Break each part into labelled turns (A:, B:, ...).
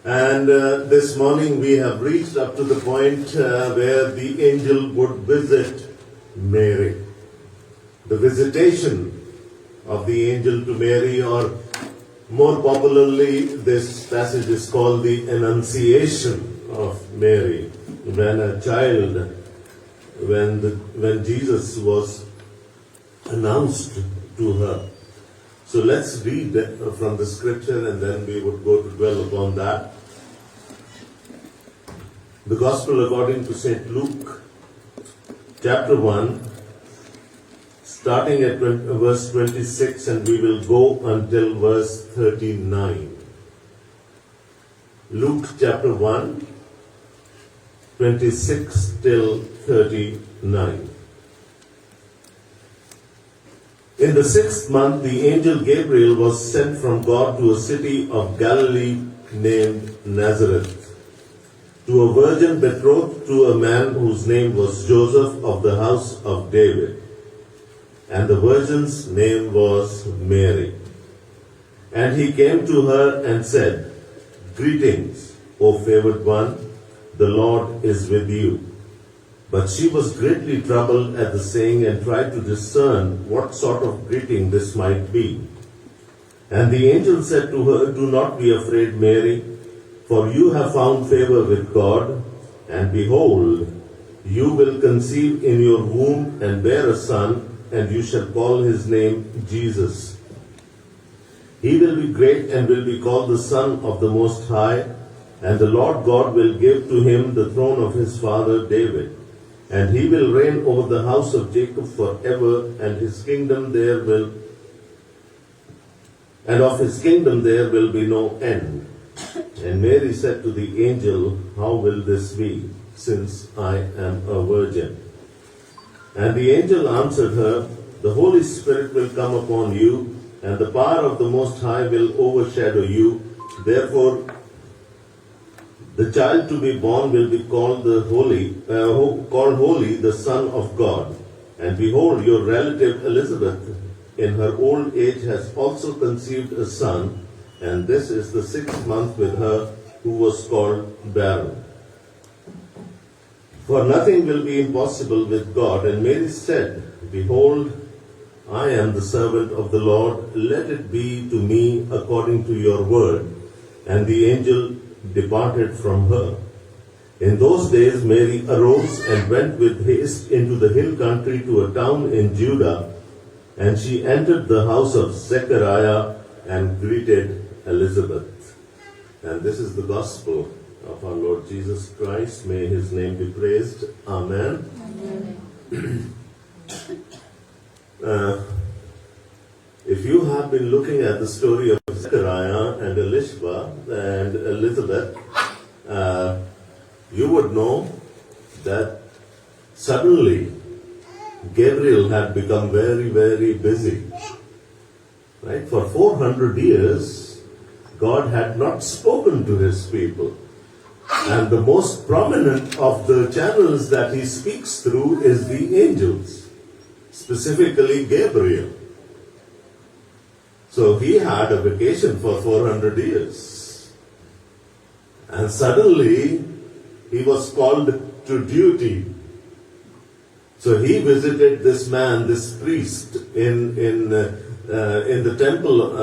A: And this morning we have reached up to the point where the angel would visit Mary. The visitation of the angel to Mary, or more popularly, this passage is called the Annunciation of Mary. When Jesus was announced to her. So let's read from the scripture and then we would go to dwell upon that. The Gospel according to St. Luke, chapter 1, starting at verse 26, and we will go until verse 39. Luke chapter 1, 26 till 39. In the 6th month, the angel Gabriel was sent from God to a city of Galilee named Nazareth, to a virgin betrothed to a man whose name was Joseph of the house of David. And the virgin's name was Mary. And he came to her and said, "Greetings, O favored one, the Lord is with you." But she was greatly troubled at the saying and tried to discern what sort of greeting this might be. And the angel said to her, "Do not be afraid, Mary, for you have found favor with God, and behold, you will conceive in your womb and bear a son, and you shall call his name Jesus. He will be great and will be called the Son of the Most High, and the Lord God will give to him the throne of his father David. And he will reign over the house of Jacob forever, and of his kingdom there will be no end." And Mary said to the angel, "How will this be, since I am a virgin?" And the angel answered her, "The Holy Spirit will come upon you, and the power of the Most High will overshadow you. Therefore, the child to be born will be called holy, the Son of God. And behold, your relative Elizabeth, in her old age, has also conceived a son, and this is the 6th month with her who was called barren. For nothing will be impossible with God." And Mary said, "Behold, I am the servant of the Lord. Let it be to me according to your word." And the angel departed from her. In those days Mary arose and went with haste into the hill country to a town in Judah, and she entered the house of Zechariah and greeted Elizabeth. And this is the gospel of our Lord Jesus Christ. May his name be praised. Amen. If you have been looking at the story of Zechariah and Elizabeth, you would know that suddenly Gabriel had become very, very busy. Right? For 400 years, God had not spoken to his people. And the most prominent of the channels that he speaks through is the angels, specifically Gabriel. So he had a vacation for 400 years. And suddenly he was called to duty. So he visited this man, this priest, in the temple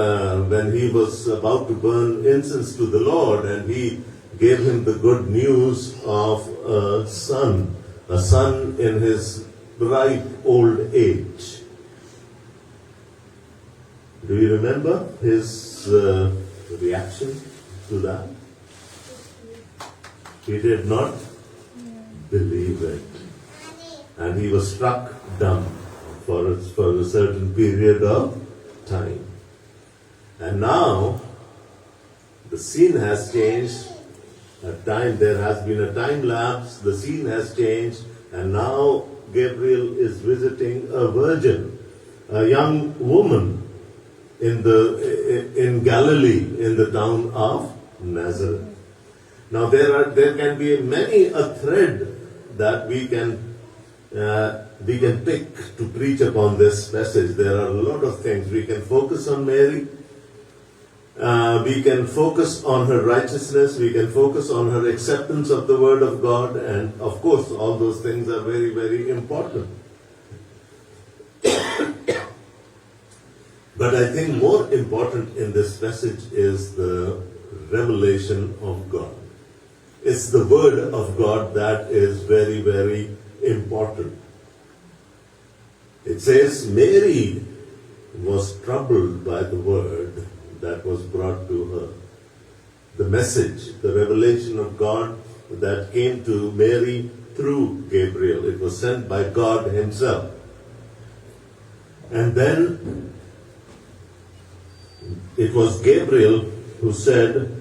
A: when he was about to burn incense to the Lord, and he gave him the good news of a son in his ripe old age. Do you remember his reaction to that? He did not believe it. And he was struck dumb for a certain period of time. And now, the scene has changed. There has been a time lapse, the scene has changed, and now Gabriel is visiting a virgin, a young woman in Galilee, in the town of Nazareth. Now there can be many a thread that we can pick to preach upon this message. There are a lot of things. We can focus on Mary, We can focus on her righteousness, we can focus on her acceptance of the Word of God, and of course, all those things are very, very important. But I think more important in this message is the revelation of God. It's the Word of God that is very, very important. It says Mary was troubled by the word that was brought to her. The message, the revelation of God that came to Mary through Gabriel. It was sent by God Himself. And then it was Gabriel who said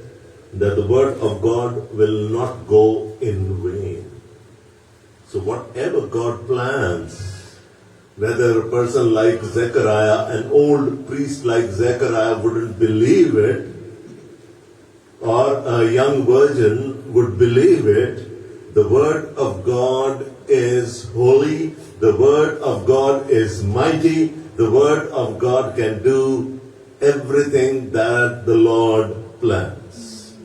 A: that the word of God will not go in vain. So whatever God plans, whether a person like Zechariah, an old priest like Zechariah wouldn't believe it, or a young virgin would believe it, the word of God is holy, the word of God is mighty, the word of God can do everything that the Lord plans.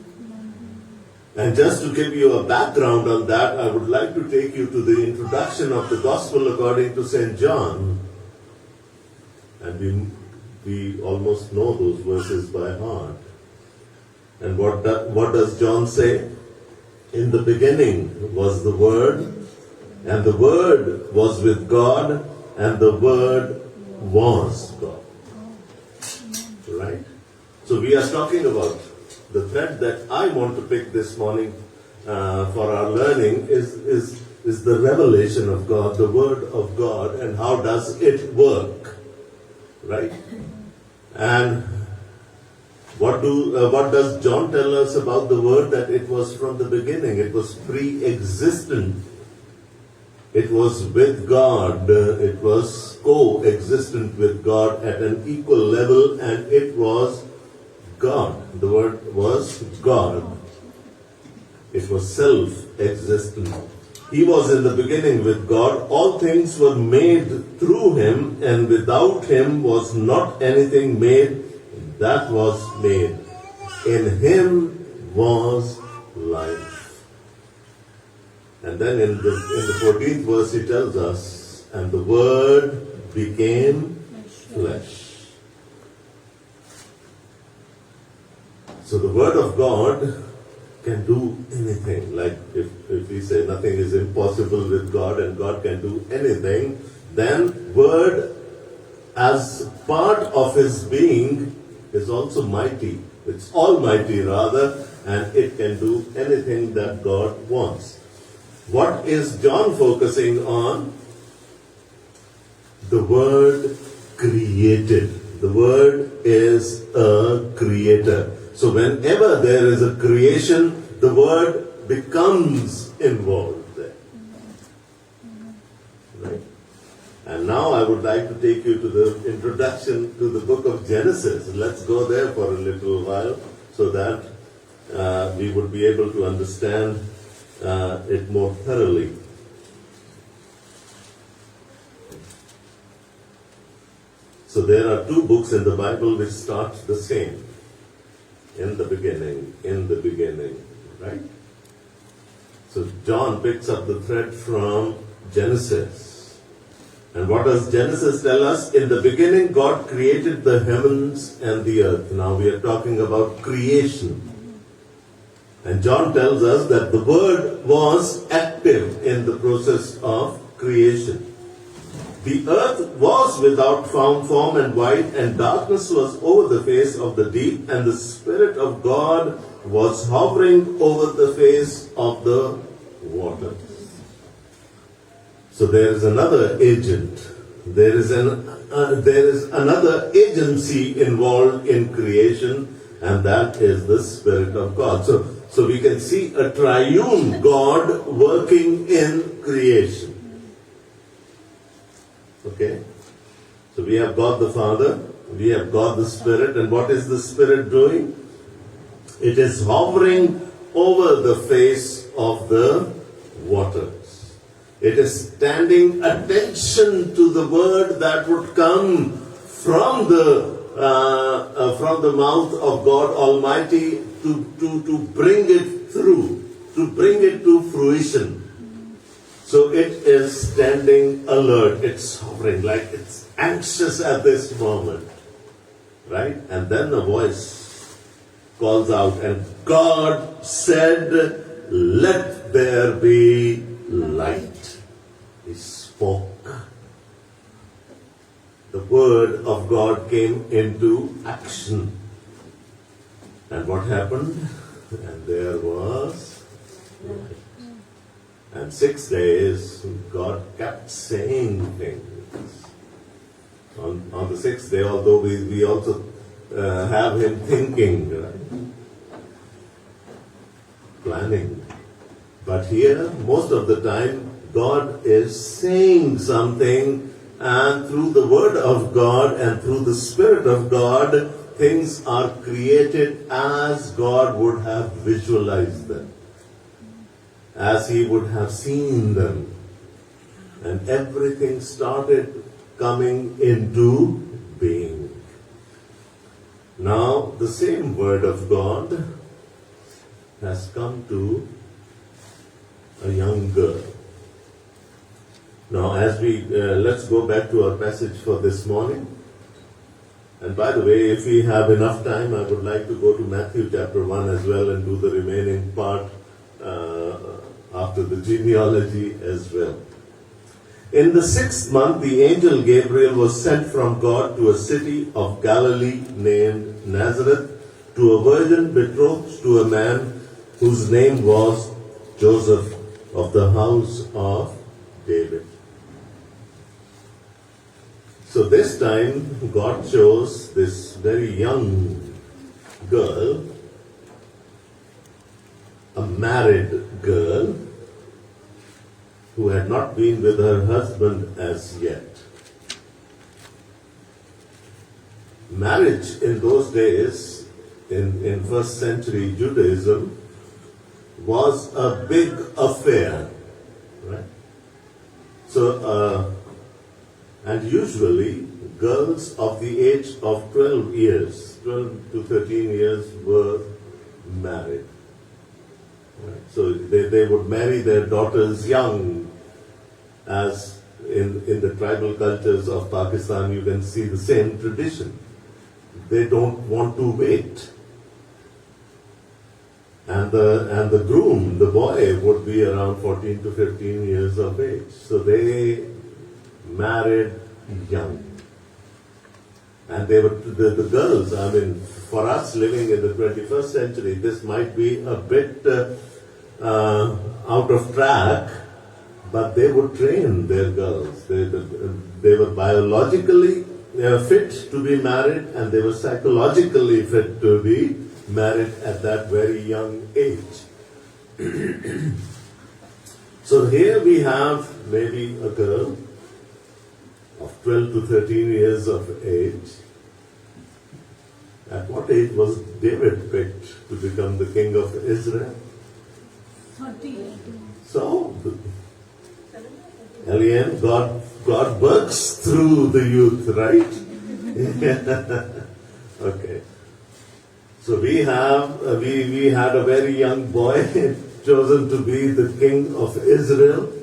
A: And just to give you a background on that, I would like to take you to the introduction of the Gospel according to St. John. And we almost know those verses by heart. And what does John say? In the beginning was the Word, and the Word was with God, and the Word was God. Right? So we are talking about the thread that I want to pick this morning for our learning is the revelation of God, the Word of God, and how does it work, right? And what does John tell us about the Word? That it was from the beginning, it was pre-existent, it was with God, it was co-existent with God at an equal level, and it was God. The Word was God. It was self-existent. He was in the beginning with God. All things were made through Him, and without Him was not anything made that was made. In Him was life. And then in the 14th verse He tells us, and the Word became flesh. So the Word of God can do anything. Like if we say nothing is impossible with God and God can do anything, then Word as part of His being is also mighty. It's almighty rather, and it can do anything that God wants. What is John focusing on? The Word created. The Word is a creator. So whenever there is a creation, the Word becomes involved there. Right? And now I would like to take you to the introduction to the book of Genesis. Let's go there for a little while so that we would be able to understand it more thoroughly. So there are two books in the Bible which start the same. In the beginning, right? So John picks up the thread from Genesis. And what does Genesis tell us? In the beginning, God created the heavens and the earth. Now we are talking about creation. And John tells us that the Word was active in the process of creation. The earth was without form and void, and darkness was over the face of the deep, and the Spirit of God was hovering over the face of the waters. So there is another agent. There is another agency involved in creation, and that is the Spirit of God. So we can see a triune God working in creation. Okay? So we have God the Father, we have God the Spirit, and what is the Spirit doing? It is hovering over the face of the waters. It is standing attention to the word that would come from the from the mouth of God Almighty to bring it through, to bring it to fruition. So it is standing alert, it's hovering, like it's anxious at this moment. Right? And then a voice calls out, and God said, "Let there be light." He spoke. The word of God came into action. And what happened? And there was light. And 6 days, God kept saying things. On the sixth day, although we also have Him thinking, right? Planning. But here, most of the time, God is saying something, and through the Word of God and through the Spirit of God, things are created as God would have visualized them, as He would have seen them. And everything started coming into being. Now, the same Word of God has come to a young girl. Now, as we let's go back to our passage for this morning. And by the way, if we have enough time, I would like to go to Matthew chapter 1 as well and do the remaining part after the genealogy as well. In the 6th month, the angel Gabriel was sent from God to a city of Galilee named Nazareth, to a virgin betrothed to a man whose name was Joseph, of the house of David. So this time, God chose this very young girl, a married girl, who had not been with her husband as yet. Marriage in those days, in first century Judaism, was a big affair, right? So, and usually girls of the age of 12 years, 12 to 13 years were married. Right? So they would marry their daughters young, as in the tribal cultures of Pakistan you can see the same tradition. They don't want to wait. And the groom, the boy, would be around 14 to 15 years of age. So they married young. And they were the girls, I mean, for us living in the 21st century, this might be a bit out of track, but they would train their girls. They were biologically fit to be married, and they were psychologically fit to be married at that very young age. So here we have maybe a girl of 12 to 13 years of age. At what age was David picked to become the king of Israel?
B: 30.
A: So, Elian, God works through the youth, right? Okay. So we had a very young boy chosen to be the king of Israel,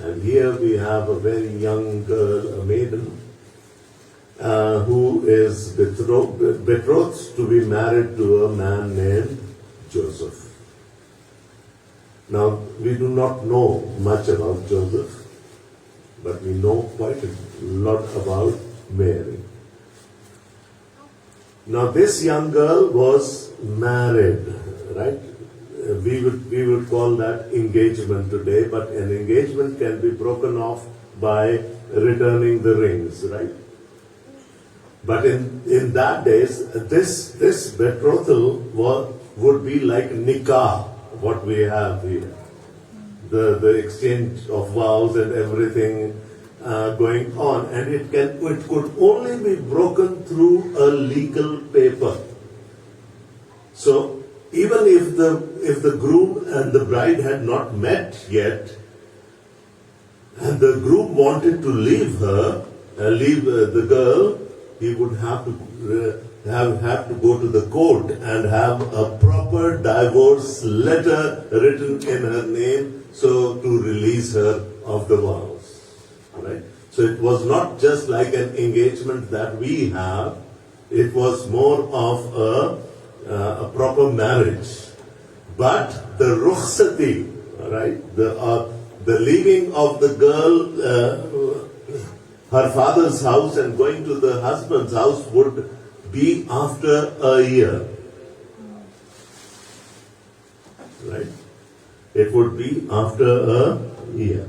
A: and here we have a very young girl, a maiden, who is betrothed to be married to a man named Joseph. Now, we do not know much about Joseph, but we know quite a lot about Mary. Now, this young girl was married, right? We would call that engagement today, but an engagement can be broken off by returning the rings, right? But in that days, this betrothal would be like nikah, what we have here. The exchange of vows and everything going on, and it could only be broken through a legal paper. So even if the groom and the bride had not met yet, and the groom wanted to leave the girl, he would have to have to go to the court and have a proper divorce letter written in her name, so to release her of the vows. Right? So it was not just like an engagement that we have; it was more of a proper marriage. But the rukhsati, right? The leaving of the girl, her father's house, and going to the husband's house would be after a year. Right? It would be after a year.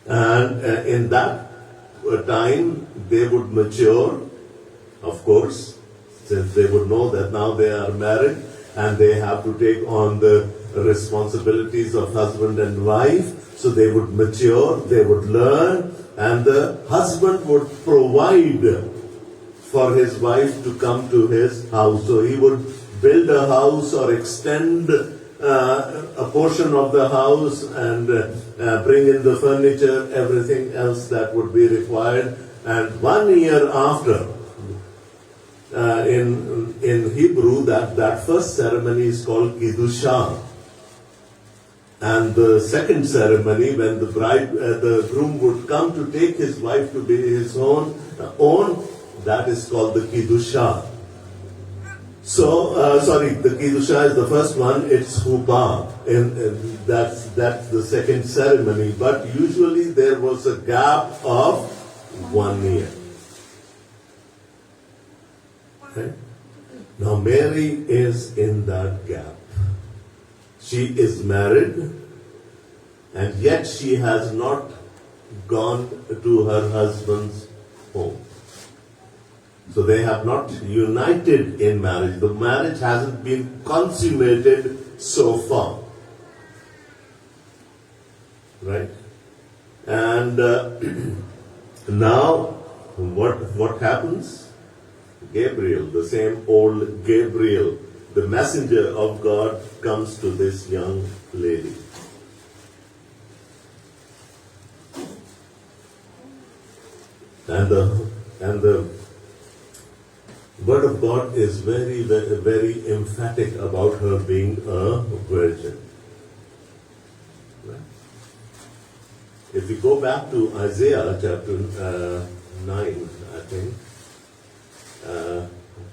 A: And in that time, they would mature, of course, since they would know that now they are married and they have to take on the responsibilities of husband and wife. So they would mature, they would learn, and the husband would provide for his wife to come to his house. So he would build a house or extend a portion of the house and bring in the furniture, everything else that would be required. And 1 year after, in Hebrew, that first ceremony is called Kiddusha. And the second ceremony, when the groom would come to take his wife to be his own, that is called the Kiddusha. So, the Kiddusha is the first one, it's Huba, and that's the second ceremony. But usually there was a gap of 1 year. Okay? Now Mary is in that gap. She is married, and yet she has not gone to her husband's home. So they have not united in marriage. The marriage hasn't been consummated so far. Right? And now, what happens? Gabriel, the same old Gabriel, the messenger of God, comes to this young lady. And the Word of God is very, very, very emphatic about her being a virgin. Right? If we go back to Isaiah chapter 9, I think,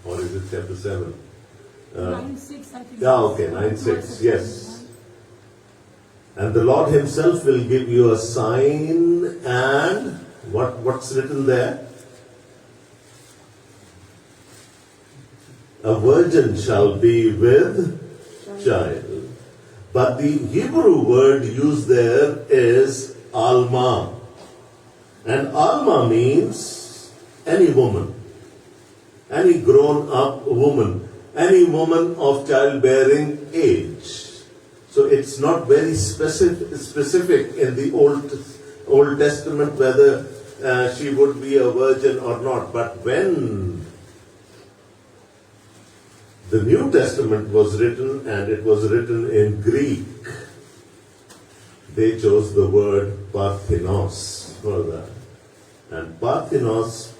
A: or is it chapter 7?
B: 9:6, I think.
A: Yeah, okay, 9:6, yes. And the Lord Himself will give you a sign, and what's written there? A virgin shall be with child. But the Hebrew word used there is Alma. And Alma means any woman, any grown up woman, any woman of childbearing age. So it's not very specific in the Old Testament whether she would be a virgin or not. But when the New Testament was written, and it was written in Greek, they chose the word Parthenos for that. And Parthenos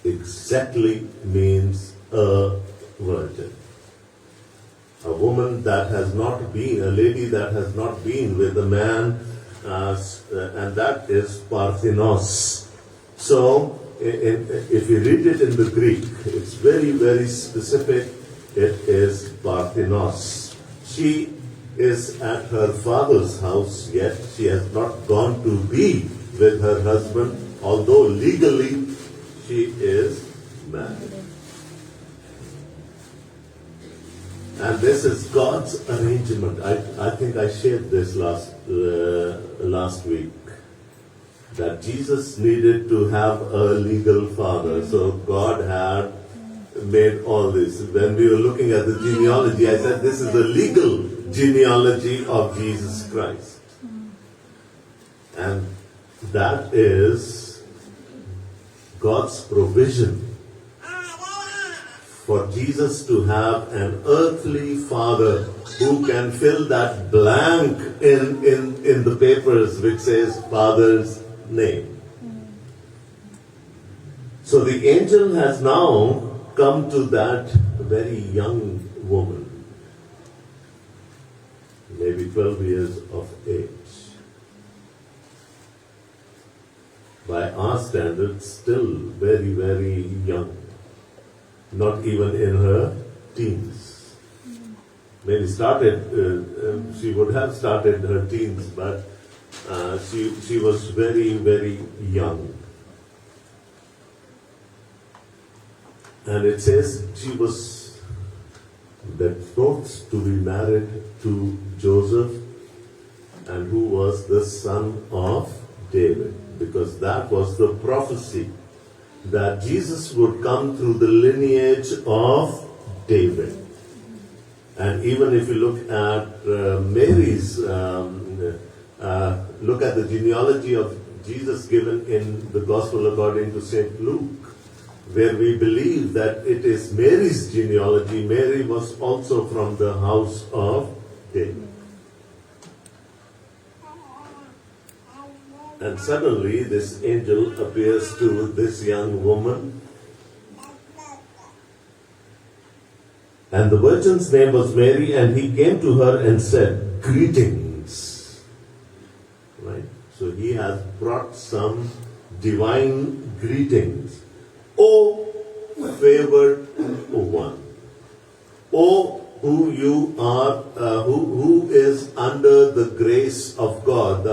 A: exactly means a virgin. A woman that has not been, a lady that has not been with a man, and that is Parthenos. So, if you read it in the Greek, it's very, very specific. It is Parthenos. She is at her father's house, yet she has not gone to be with her husband, although legally she is married. And this is God's arrangement. I think I shared this last week, that Jesus needed to have a legal father. So God had made all this. When we were looking at the genealogy, I said this is the legal genealogy of Jesus Christ. And that is God's provision for Jesus to have an earthly father who can fill that blank in the papers which says Father's name. So the angel has now come to that very young woman, maybe 12 years of age. By our standards, still very, very young, not even in her teens. Maybe she would have started her teens, but she was very, very young. And it says she was betrothed to be married to Joseph, and who was the son of David, because that was the prophecy that Jesus would come through the lineage of David. And even if you look at Mary's, look at the genealogy of Jesus given in the Gospel according to St. Luke, where we believe that it is Mary's genealogy. Mary was also from the house of David. And suddenly this angel appears to this young woman. And the virgin's name was Mary, and he came to her and said, "Greetings." Right? So he has brought some divine greetings. O favored one. O who you are, who is under the grace of God.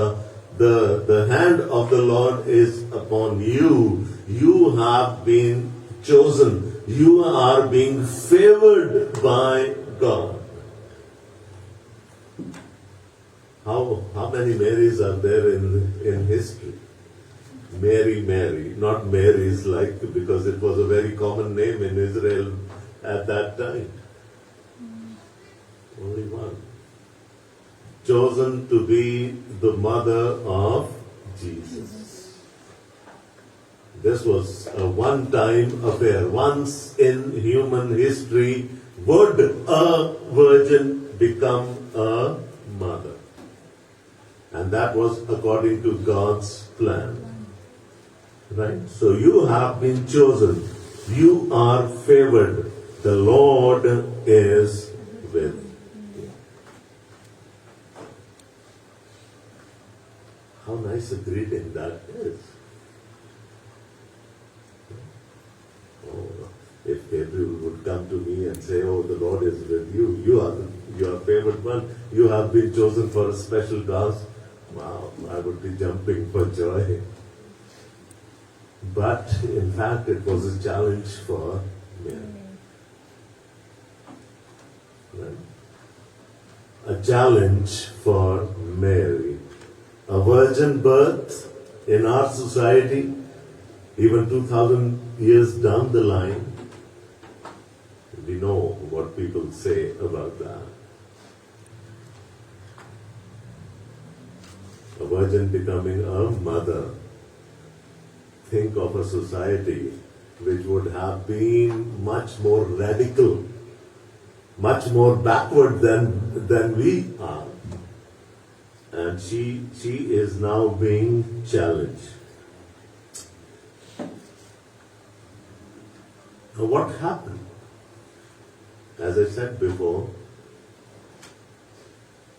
A: The hand of the Lord is upon you. You have been chosen. You are being favored by God. How many Marys are there in history? Mary, not Marys because it was a very common name in Israel at that time. Only one. Chosen to be the mother of Jesus. This was a one-time affair. Once in human history, would a virgin become a mother? And that was according to God's plan. Right? So you have been chosen. You are favored. The Lord is with you. How nice a greeting that is. Oh, if Gabriel would come to me and say, "Oh, the Lord is with you. You are favored one. You have been chosen for a special task." Wow, I would be jumping for joy. But in fact, it was a challenge for Mary. Right? A challenge for Mary. A virgin birth in our society, even 2000 years down the line, we know what people say about that. A virgin becoming a mother. Think of a society which would have been much more radical, much more backward than we are. And she is now being challenged. Now what happened? As I said before,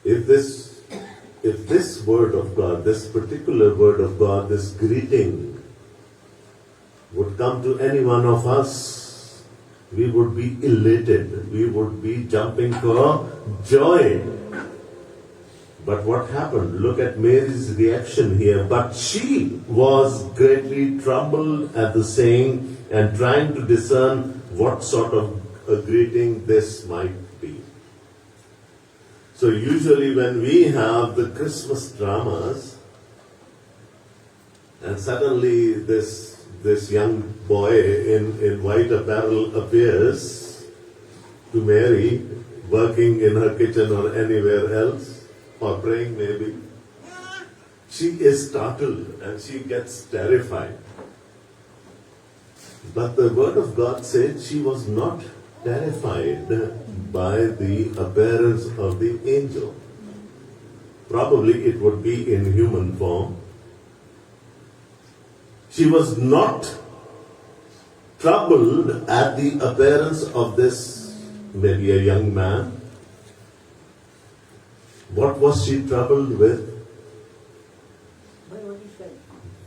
A: if this word of God, this particular word of God, this greeting would come to any one of us, we would be elated. We would be jumping for joy. But what happened? Look at Mary's reaction here. But she was greatly troubled at the saying and trying to discern what sort of a greeting this might be. So usually when we have the Christmas dramas, and suddenly this young boy in white apparel appears to Mary, working in her kitchen or anywhere else, or praying maybe, she is startled and she gets terrified. But the word of God said she was not terrified by the appearance of the angel. Probably it would be in human form. She was not troubled at the appearance of this, maybe a young man. What was she troubled with?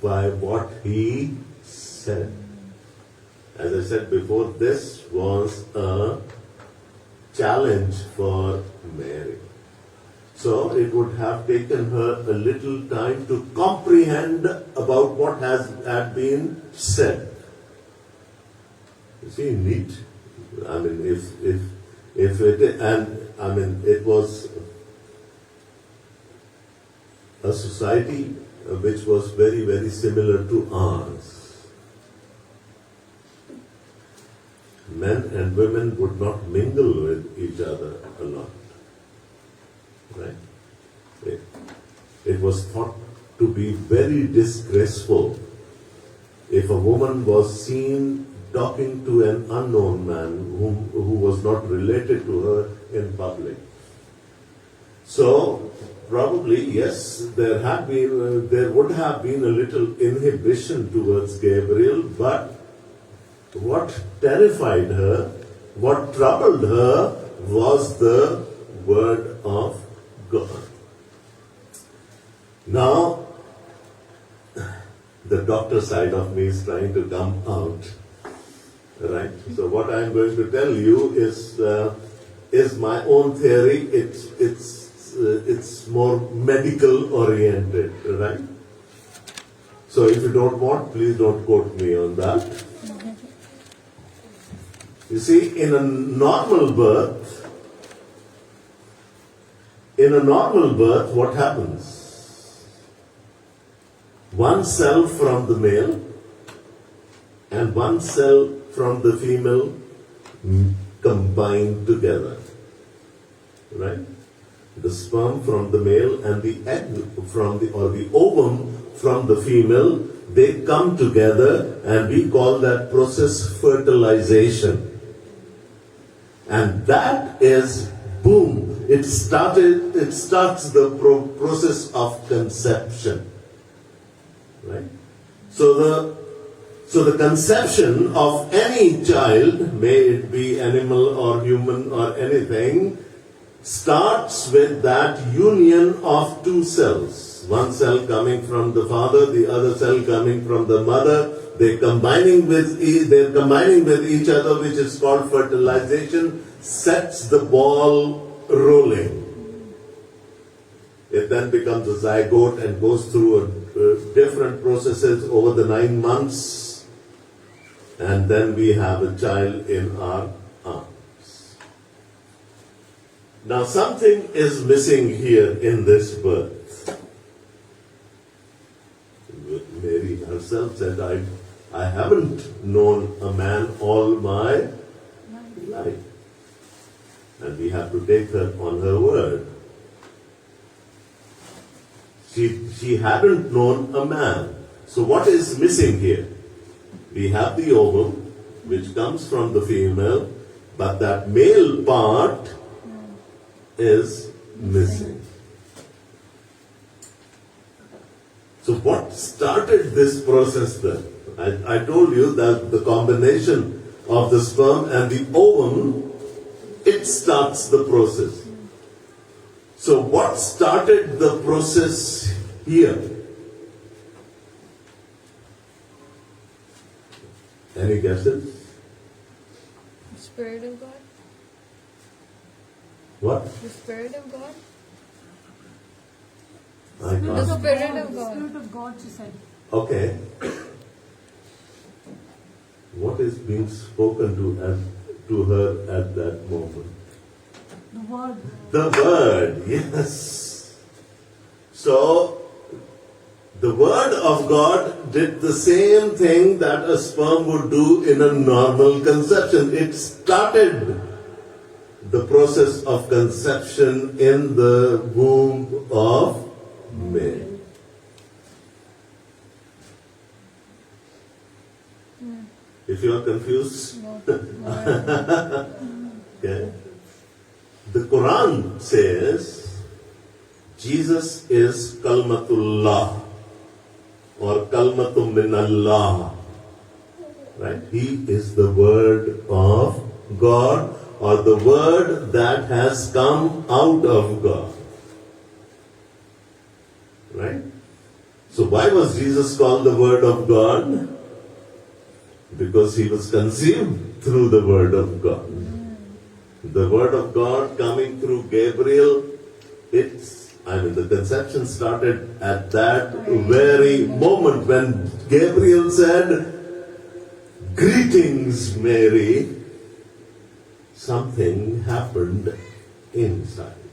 A: By what he said. As I said before, this was a challenge for Mary. So it would have taken her a little time to comprehend about what had been said. You see, neat. I mean, if it, and I mean, it was a society which was very, very similar to ours. Men and women would not mingle with each other a lot. Right? It was thought to be very disgraceful if a woman was seen talking to an unknown man who was not related to her in public. So, probably, yes, there would have been a little inhibition towards Gabriel, but what terrified her, what troubled her, was the word of God. Now, the doctor side of me is trying to come out, right? So what I'm going to tell you is my own theory. It's more medical oriented, right? So if you don't want, please don't quote me on that. You see, in a normal birth, what happens? One cell from the male and one cell from the female combine together, right? The sperm from the male and the egg or the ovum from the female, they come together, and we call that process fertilization. And that is, boom, it starts the process of conception. Right? So the conception of any child, may it be animal or human or anything, starts with that union of two cells. One cell coming from the father, the other cell coming from the mother. They're combining with each other, which is called fertilization, sets the ball rolling. It then becomes a zygote and goes through different processes over the 9 months, and then we have a child in our arms. Now something is missing here in this birth. Mary herself said, I haven't known a man all my life. And we have to take her on her word. She hadn't known a man. So what is missing here? We have the ovum, which comes from the female, but that male part is missing. So what started this process then? I told you that the combination of the sperm and the ovum, it starts the process. So what started the process here? Any guesses?
C: The Spirit of God?
A: What?
C: The Spirit of God?
A: I can't.
C: The Spirit of God.
B: Spirit of God, she said.
A: Okay. What is being spoken to her at that moment?
B: The word.
A: The word, yes. So, the word of God did the same thing that a sperm would do in a normal conception. It started the process of conception in the womb of Mary. If you are confused, okay. The Quran says Jesus is Kalmatullah or Kalmatum min Allah. Right? He is the Word of God, or the Word that has come out of God. Right? So why was Jesus called the Word of God? Because he was conceived through the Word of God. The Word of God coming through Gabriel, the conception started at that very moment when Gabriel said, "Greetings, Mary." Something happened inside.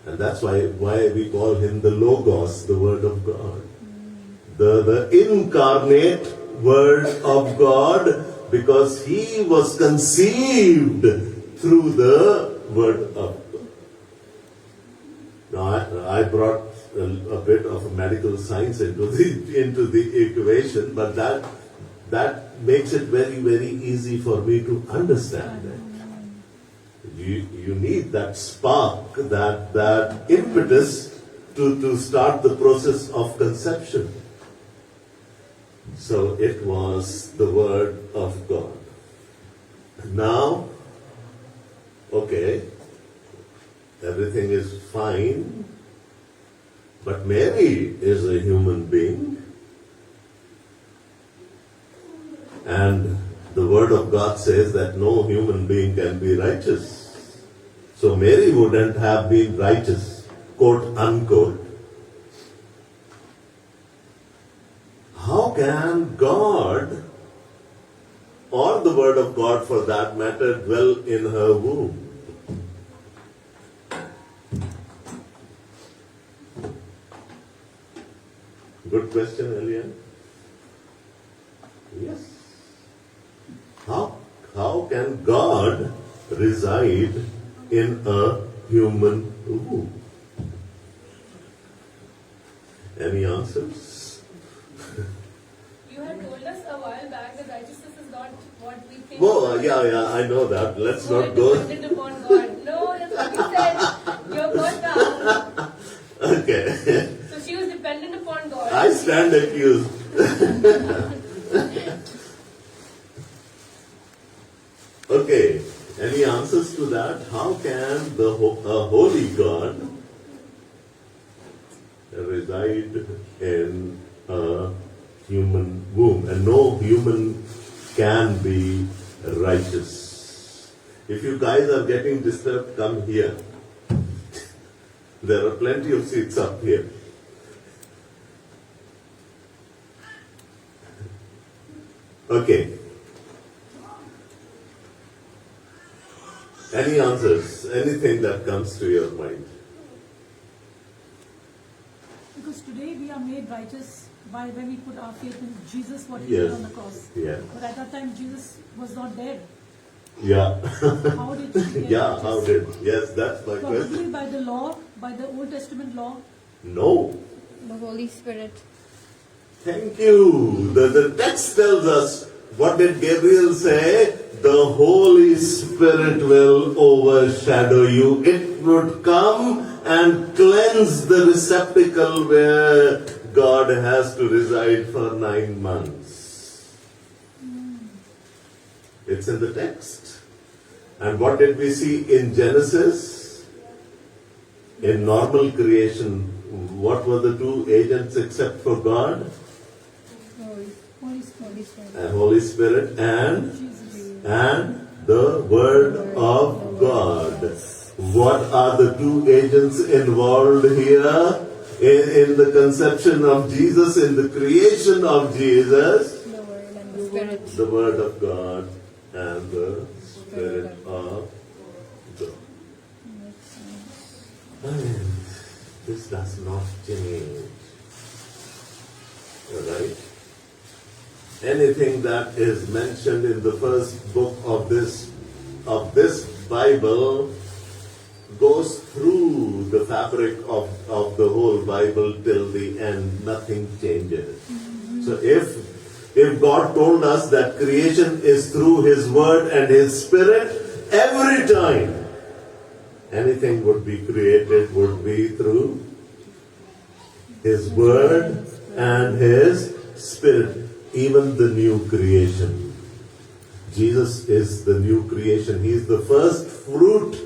A: And that's why we call him the Logos, the Word of God. The incarnate Word of God, because he was conceived through the Word of God. Now, I brought a bit of medical science into the equation, but that makes it very, very easy for me to understand it. You need that spark, that impetus to start the process of conception. So it was the Word of God. Now, okay, everything is fine, but Mary is a human being, and the Word of God says that no human being can be righteous. So Mary wouldn't have been righteous, quote unquote. How can God, or the Word of God for that matter, dwell in her womb? Good question, Elian. Yes. How can God reside in a human womb? Any answers?
C: You had told us a while back that righteousness is not what we think.
A: Oh, yeah, I know that. Let's not go.
C: Dependent upon God. No, that's what you said. You're God now.
A: Okay.
C: So she was dependent upon God.
A: I stand accused. Okay. Any answers to that? How can a holy God reside in a human womb? And no human can be righteous. If you guys are getting disturbed, come here. There are plenty of seats up here. Okay. Any answers? Anything that comes to your mind?
B: Because today we are made righteous by when we put our faith in Jesus, what he
A: Yes.
B: did on the cross.
A: Yeah.
B: But at that time, Jesus was not dead.
A: Yeah.
B: How did he get
A: Yeah,
B: righteous?
A: how did? Yes, that's my
B: Probably
A: question.
B: by the law, by the Old Testament law.
A: No.
C: The Holy Spirit.
A: Thank you. The text tells us, what did Gabriel say? The Holy Spirit will overshadow you. It would come and cleanse the receptacle where God has to reside for 9 months. It's in the text. And what did we see in Genesis? In normal creation, what were the two agents except for God?
B: Holy Spirit.
A: Holy Spirit and
B: Jesus.
A: the Word of God. What are the two agents involved here in the conception of Jesus, in the creation of Jesus?
C: The Word and the Spirit.
A: The Word of God and the Spirit of God. This does not change. Alright? Anything that is mentioned in the first book of this Bible goes through the fabric of the whole Bible till the end. Nothing changes. So if God told us that creation is through His Word and His Spirit, every time anything would be created would be through His Word and His Spirit. even the new creation. Jesus is the new creation. He is the first fruit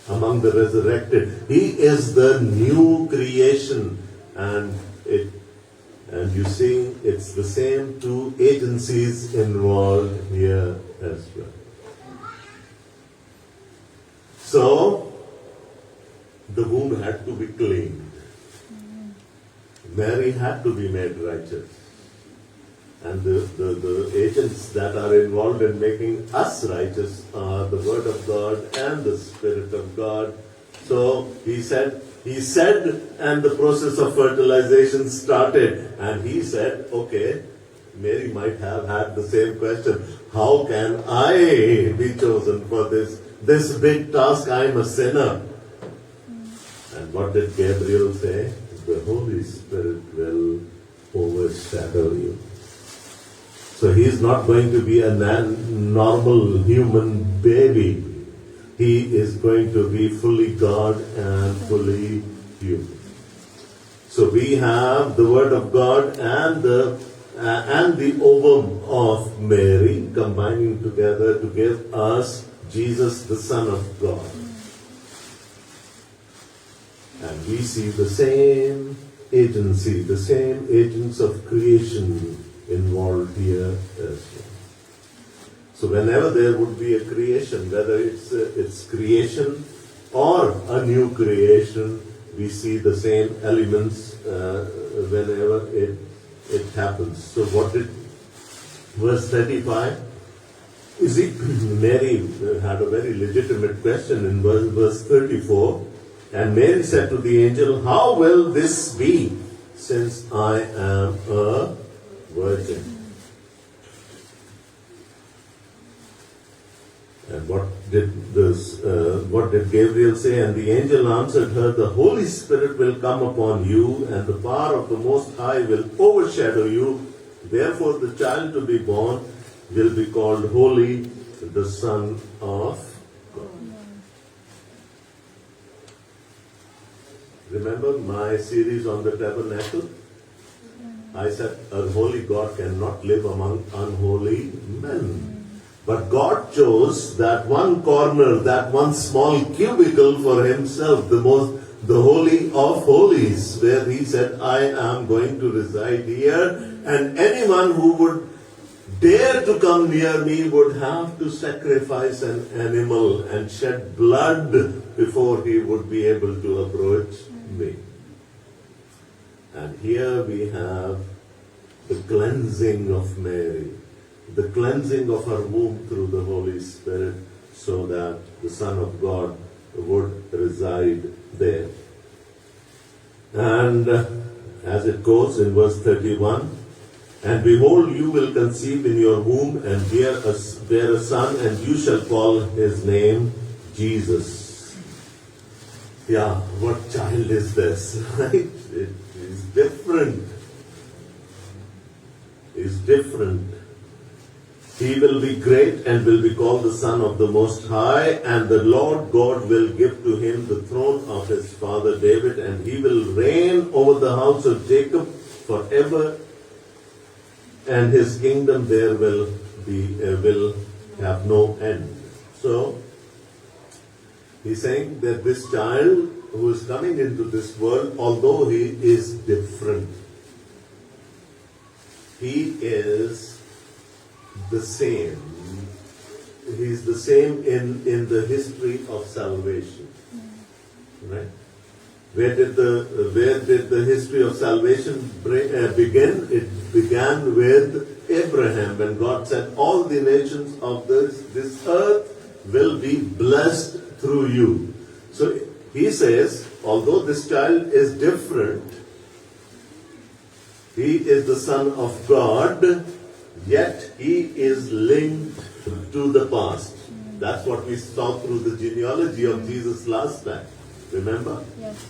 A: among the resurrected. He is the new creation. And you see, it's the same two agencies involved here as well. So, the womb had to be cleaned. Mary had to be made righteous. And the agents that are involved in making us righteous are the Word of God and the Spirit of God. So he said, and the process of fertilization started. And he said, okay, Mary might have had the same question. How can I be chosen for this big task? I'm a sinner. And what did Gabriel say? The Holy Spirit will overshadow you. So he is not going to be a normal human baby. He is going to be fully God and fully human. So we have the Word of God and the ovum of Mary combining together to give us Jesus, the Son of God. And we see the same agency, the same agents of creation involved here as well. So whenever there would be a creation, whether it's creation or a new creation, we see the same elements whenever it happens. So what did verse 35? You see, Mary had a very legitimate question in verse 34. And Mary said to the angel, how will this be, since I am a virgin? And what did Gabriel say? And the angel answered her, the Holy Spirit will come upon you, and the power of the Most High will overshadow you. Therefore the child to be born will be called Holy, the Son of God. Remember my series on the tabernacle? I said a holy God cannot live among unholy men. But God chose that one corner, that one small cubicle for himself, the holy of holies, where he said, I am going to reside here, and anyone who would dare to come near me would have to sacrifice an animal and shed blood before he would be able to approach me. And here we have the cleansing of Mary, the cleansing of her womb through the Holy Spirit, so that the Son of God would reside there. And as it goes in verse 31, and behold, you will conceive in your womb and bear a son, and you shall call his name Jesus. Yeah, what child is this? Right? It is different. Is different. He will be great and will be called the Son of the Most High, and the Lord God will give to him the throne of his father David, and he will reign over the house of Jacob forever, and his kingdom there will have no end. So he's saying that this child who is coming into this world, although he is different, he is the same. He's the same in the history of salvation. Right? Where did the history of salvation begin? It began with Abraham, when God said, all the nations of this earth will be blessed through you. So he says, although this child is different, he is the Son of God, yet he is linked to the past. That's what we saw through the genealogy of Jesus last time. Remember?
B: Yes.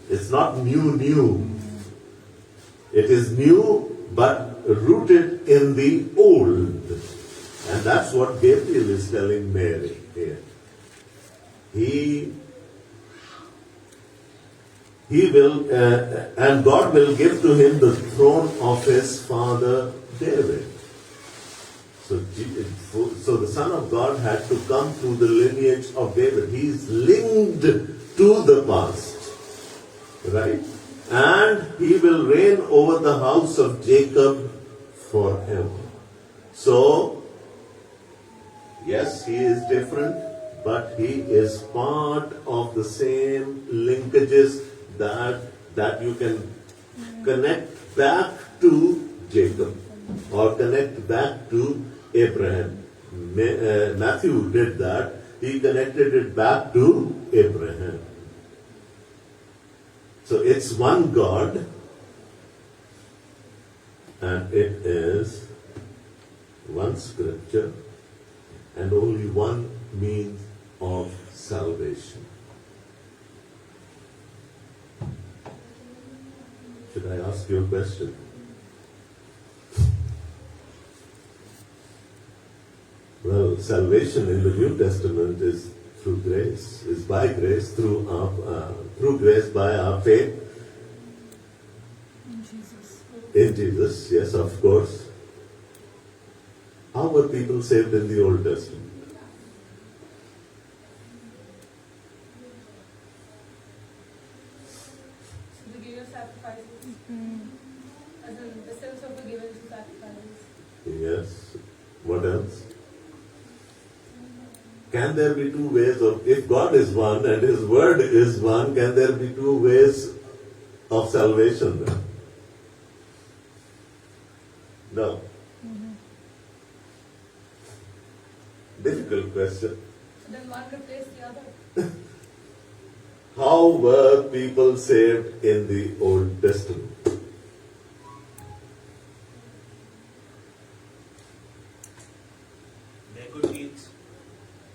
A: It's not new. It is new, but rooted in the old. And that's what Gabriel is telling Mary here. he will, and God will give to him the throne of his father David. So the Son of God had to come through the lineage of David. He is linked to the past, right? And he will reign over the house of Jacob forever. So, yes, he is different, but he is part of the same linkages that you can connect back to Jacob or connect back to Abraham. Matthew did that. He connected it back to Abraham. So it's one God, and it is one scripture, and only one means of salvation. Should I ask you a question? Well, salvation in the New Testament is through grace, is by grace, through grace by our faith
B: In Jesus.
A: in Jesus, yes, of course. How were people saved in the Old Testament?
C: So they gave us sacrifices. As in the sins were forgiven through sacrifices.
A: Yes. What else? Can there be two ways of, if God is one and His Word is one, can there be two ways of salvation then? No. Difficult question.
C: So then one replaced the other.
A: How were people saved in the Old Testament?
D: Their good deeds.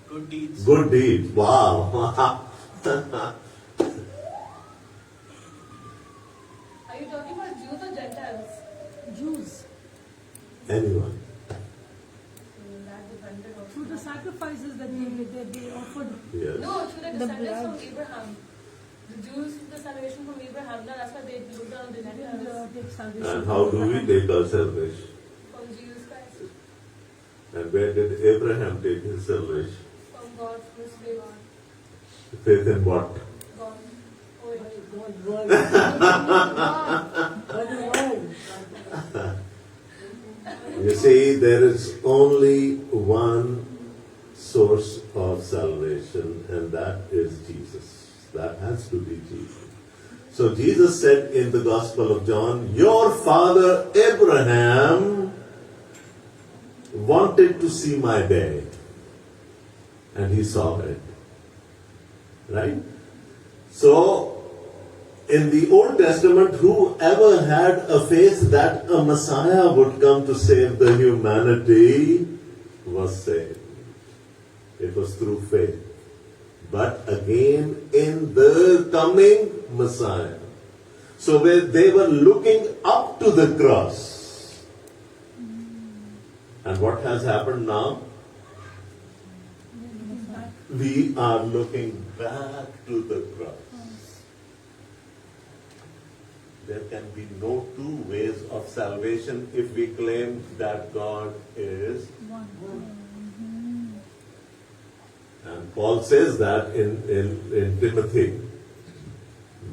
D: Good deeds.
A: Good deeds. Wow.
C: Are you talking about Jews or Gentiles?
B: Jews.
A: Anyone?
C: That depended on.
B: Through the sacrifices that they offered.
A: Yes.
C: No, through the
B: The
C: descendants
B: blood.
C: from Abraham. The Jews took the salvation from Abraham. No, that's why they looked on the Gentiles.
B: Take salvation.
A: And how do we take our salvation?
C: From Jesus Christ.
A: And where did Abraham take his salvation?
C: From God, from His faith.
A: Faith in what?
C: God. Oh, yeah.
A: You see, there is only one source of salvation, and that is Jesus. That has to be Jesus. So Jesus said in the Gospel of John, your father Abraham wanted to see my day, and he saw it. Right? So, in the Old Testament, whoever had a faith that a Messiah would come to save the humanity was saved. It was through faith. But again, in the coming Messiah. So they were looking up to the cross. And what has happened now? We are looking back to the cross. There can be no two ways of salvation if we claim that God is. And Paul says that in Timothy.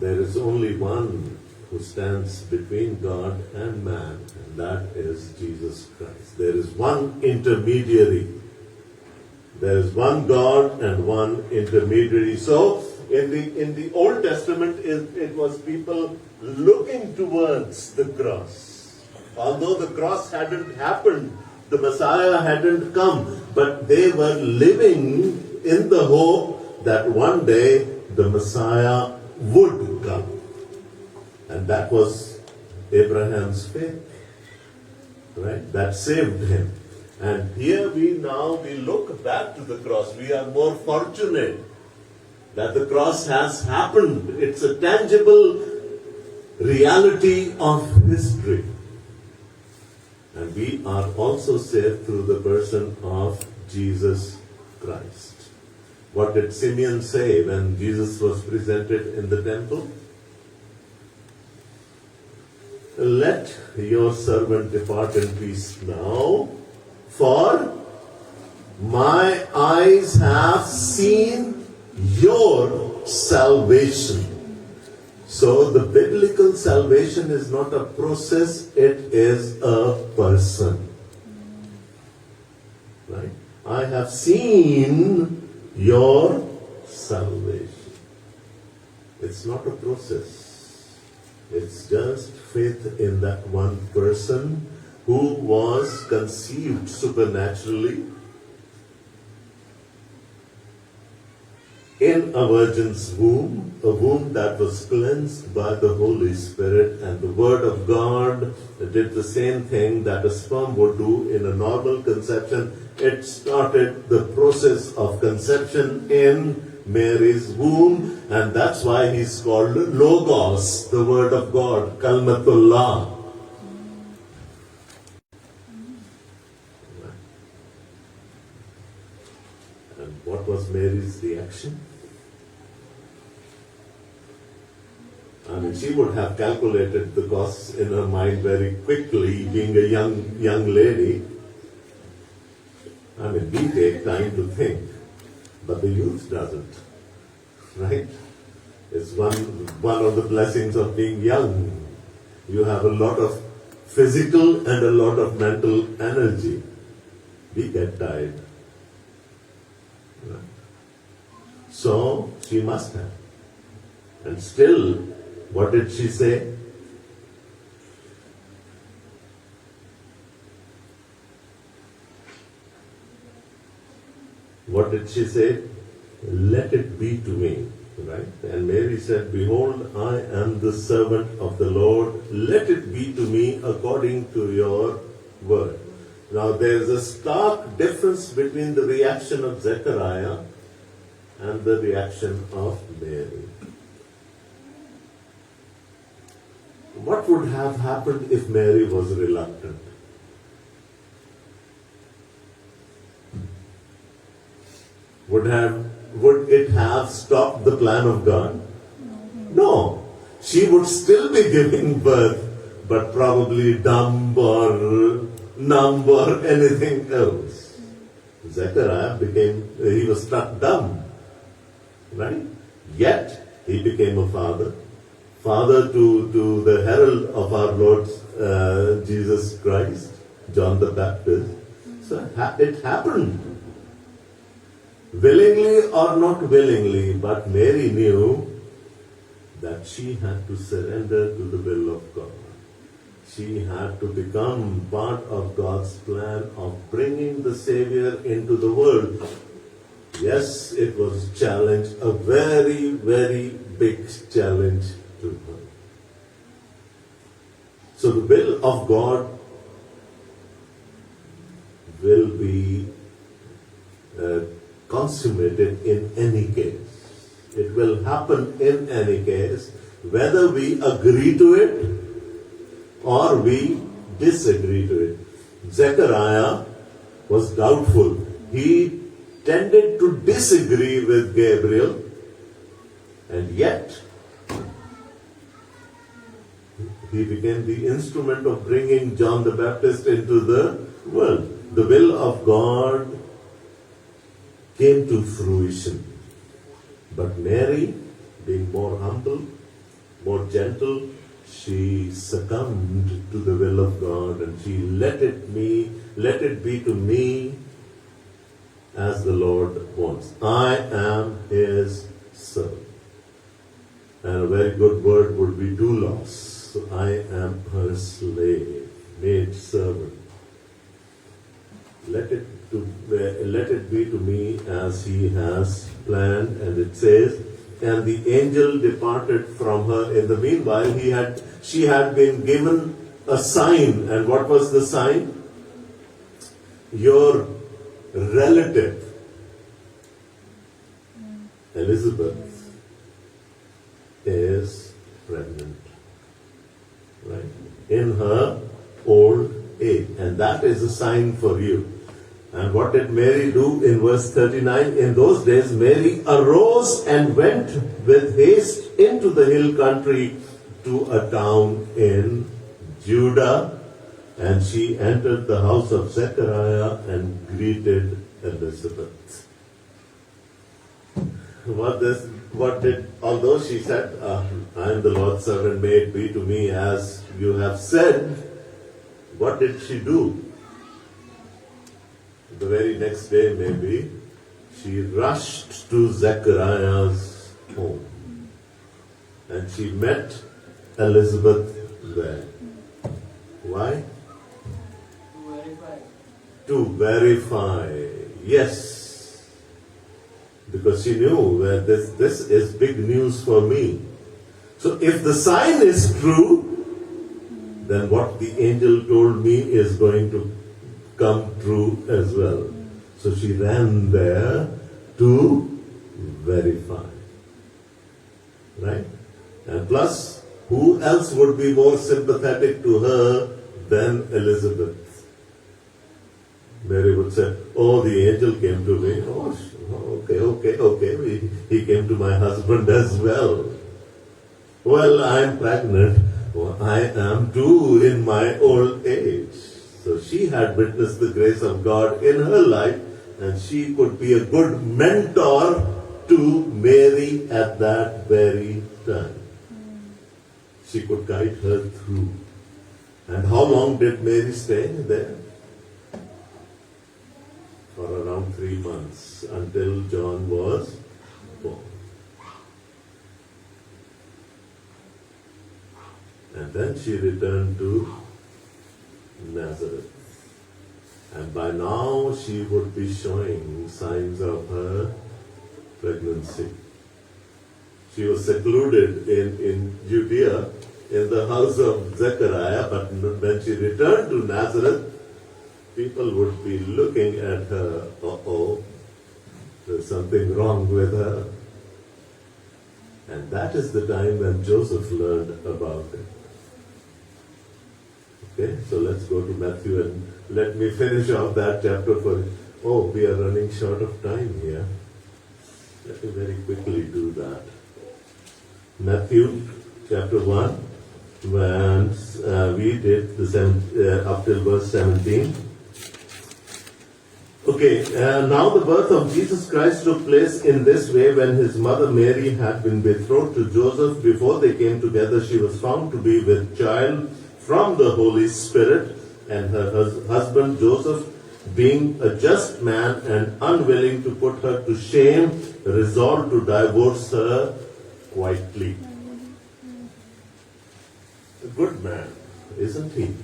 A: There is only one who stands between God and man, and that is Jesus Christ. There is one intermediary. There is one God and one intermediary. So, in the Old Testament, it was people looking towards the cross. Although the cross hadn't happened, the Messiah hadn't come, but they were living in the hope that one day the Messiah would come. And that was Abraham's faith, right? That saved him. And here we look back to the cross. We are more fortunate that the cross has happened. It's a tangible reality of history. And we are also saved through the person of Jesus Christ. What did Simeon say when Jesus was presented in the temple? let your servant depart in peace now, for my eyes have seen your salvation. So the biblical salvation is not a process, it is a person. Right? I have seen your salvation. It's not a process. It's just faith in that one person who was conceived supernaturally in a virgin's womb, a womb that was cleansed by the Holy Spirit, and the Word of God did the same thing that a sperm would do in a normal conception. It started the process of conception in Mary's womb, and that's why he's called Logos, the Word of God, Kalmatullah. And what was Mary's reaction? I mean, she would have calculated the costs in her mind very quickly, being a young lady. I mean, we take time to think, but the youth doesn't, right? It's one of the blessings of being young. You have a lot of physical and a lot of mental energy. We get tired. Right? So, she must have. And still, what did she say? What did she say? Let it be to me. Right? And Mary said, behold, I am the servant of the Lord. Let it be to me according to your word. Now there is a stark difference between the reaction of Zechariah and the reaction of Mary. What would have happened if Mary was reluctant? Would it have stopped the plan of God? No. She would still be giving birth, but probably dumb or numb or anything else. Zechariah he was struck dumb. Right? Yet, he became a father to the herald of our Lord Jesus Christ, John the Baptist. So it happened. Willingly or not willingly, but Mary knew that she had to surrender to the will of God. She had to become part of God's plan of bringing the Savior into the world. Yes, it was a challenge, a very, very big challenge to her. So the will of God will be consummated in any case. It will happen in any case, whether we agree to it or we disagree to it. Zechariah was doubtful. He tended to disagree with Gabriel, and yet he became the instrument of bringing John the Baptist into the world. The will of God came to fruition. But Mary, being more humble, more gentle, she succumbed to the will of God, and she let it be to me as the Lord wants. I am His servant. And a very good word would be doulos. So I am her slave, maid servant. Let it be to me as He has planned. And it says, and the angel departed from her. In the meanwhile, she had been given a sign. And what was the sign? Your relative, Elizabeth, is pregnant. Right? In her old age. And that is a sign for you. And what did Mary do in verse 39? In those days, Mary arose and went with haste into the hill country to a town in Judah, and she entered the house of Zechariah and greeted Elizabeth. Although she said, I am the Lord's servant, may it be to me as you have said, what did she do? The very next day, maybe, she rushed to Zechariah's home. And she met Elizabeth there. Why? To verify. Yes. Because she knew that this is big news for me. So if the sign is true, then what the angel told me is going to come true as well. So she ran there to verify. Right? And plus, who else would be more sympathetic to her than Elizabeth? Mary would say, oh, the angel came to me. Oh, okay. He came to my husband as well. Well, I'm pregnant. Well, I am too in my old age. So she had witnessed the grace of God in her life, and she could be a good mentor to Mary at that very time. She could guide her through. And how long did Mary stay there? For around 3 months, until John was born. And then she returned to Nazareth. And by now she would be showing signs of her pregnancy. She was secluded in Judea, in the house of Zechariah, but when she returned to Nazareth, people would be looking at her, there's something wrong with her. And that is the time when Joseph learned about it. Okay, so let's go to Matthew and let me finish off that chapter for you. Oh, we are running short of time here. Let me very quickly do that. Matthew chapter 1, when we did up till verse 17. Okay, now the birth of Jesus Christ took place in this way. When his mother Mary had been betrothed to Joseph, before they came together, she was found to be with child from the Holy Spirit, and her husband Joseph, being a just man and unwilling to put her to shame, resolved to divorce her quietly. A good man, isn't he?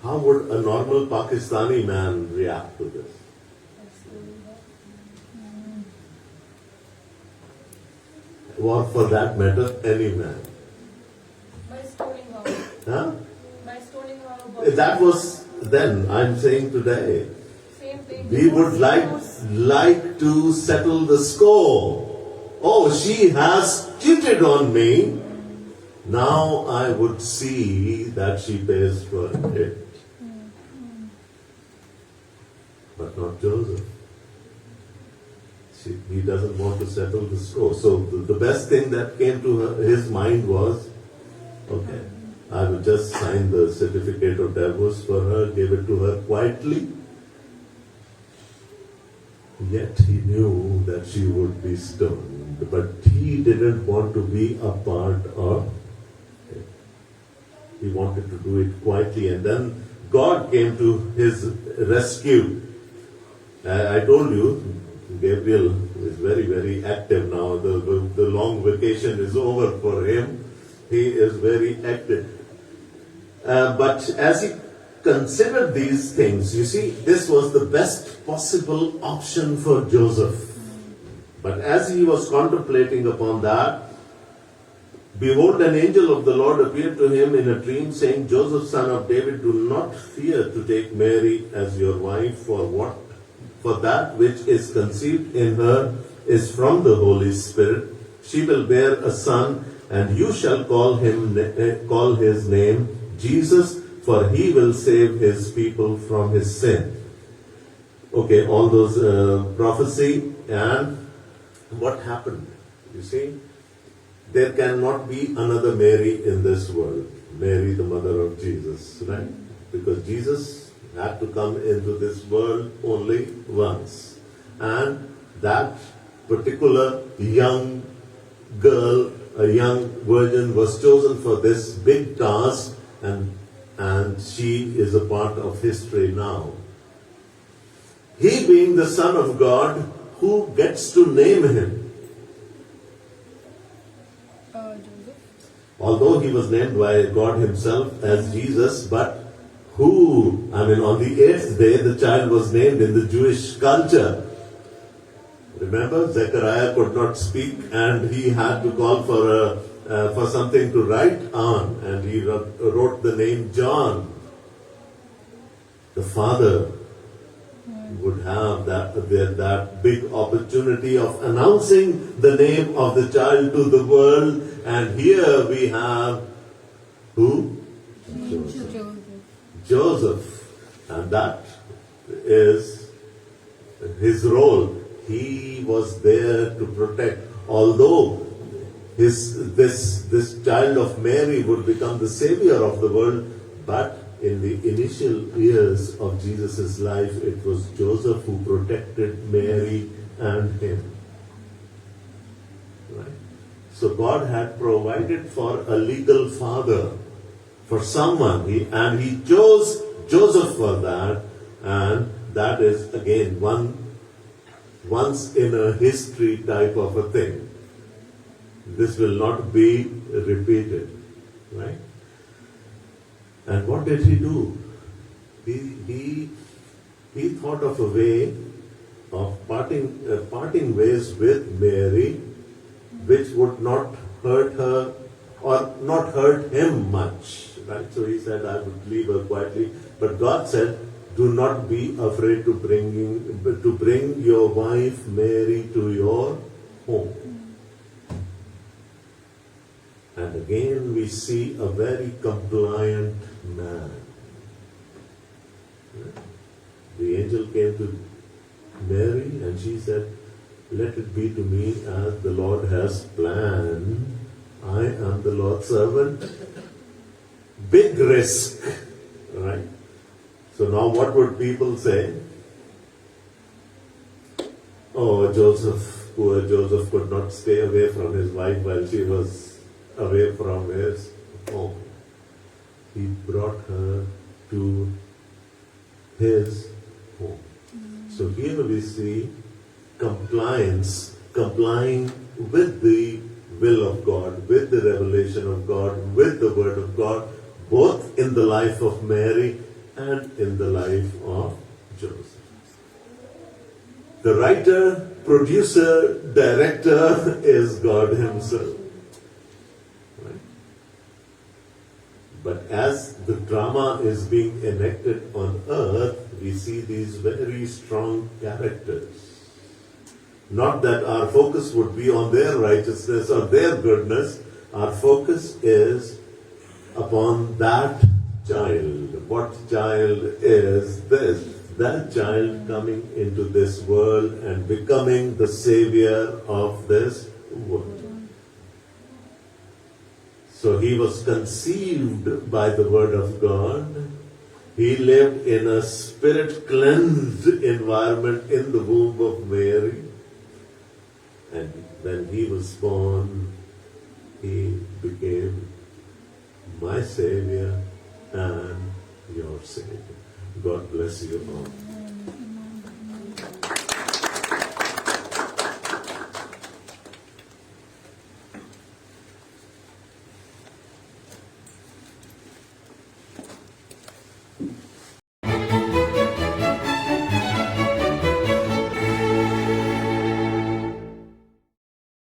A: How would a normal Pakistani man react to this? Or for that matter, any man.
C: By stoning her.
A: Huh?
C: By stoning her.
A: That was then, I'm saying today.
C: Same thing.
A: We would like to settle the score. Oh, she has cheated on me. Now I would see that she pays for it. But not Joseph. He doesn't want to settle the score. So the best thing that came to his mind was, okay, I will just sign the certificate of divorce for her, give it to her quietly. Yet he knew that she would be stoned, but he didn't want to be a part of it. He wanted to do it quietly, and then God came to his rescue. I told you, Gabriel is very, very active now. The long vacation is over for him. He is very active. But as he considered these things, you see, this was the best possible option for Joseph. But as he was contemplating upon that, behold, an angel of the Lord appeared to him in a dream, saying, Joseph, son of David, do not fear to take Mary as your wife, for that which is conceived in her is from the Holy Spirit. She will bear a son, and you shall call his name Jesus, for he will save his people from his sin. Okay, all those prophecy, and what happened? You see, there cannot be another Mary in this world. Mary, the mother of Jesus, right? Because Jesus had to come into this world only once. And that particular young girl, a young virgin, was chosen for this big task, and she is a part of history now. He being the Son of God, who gets to name him?
C: Joseph.
A: Although he was named by God himself as Jesus, but who? I mean, on the 8th day, the child was named in the Jewish culture. Remember, Zechariah could not speak, and he had to call for something to write on, and he wrote the name John. The father would have that big opportunity of announcing the name of the child to the world, and here we have who? Joseph, and that is his role. He was there to protect. Although this child of Mary would become the savior of the world, but in the initial years of Jesus' life, it was Joseph who protected Mary and him. Right? So God had provided for a legal father, for someone, and he chose Joseph for that, and that is again once in a history type of a thing. This will not be repeated, right? And what did he do? He thought of a way of parting ways with Mary, which would not hurt her or not hurt him much, right? So he said, I would leave her quietly. But God said, do not be afraid to bring your wife Mary to your home. And again we see a very compliant man. The angel came to Mary and she said, let it be to me as the Lord has planned. I am the Lord's servant. Big risk, right? So now what would people say? Oh, Joseph, poor Joseph could not stay away from his wife while she was away from his home. He brought her to his home. So here we see complying with the will of God, with the revelation of God, with the word of God, both in the life of Mary and in the life of Joseph. The writer, producer, director is God himself. Right? But as the drama is being enacted on earth, we see these very strong characters. Not that our focus would be on their righteousness or their goodness. Our focus is upon that child. What child is this? That child coming into this world and becoming the savior of this world. So he was conceived by the word of God. He lived in a spirit-cleansed environment in the womb of Mary. And when he was born, he became my Savior and your Savior. God bless you all.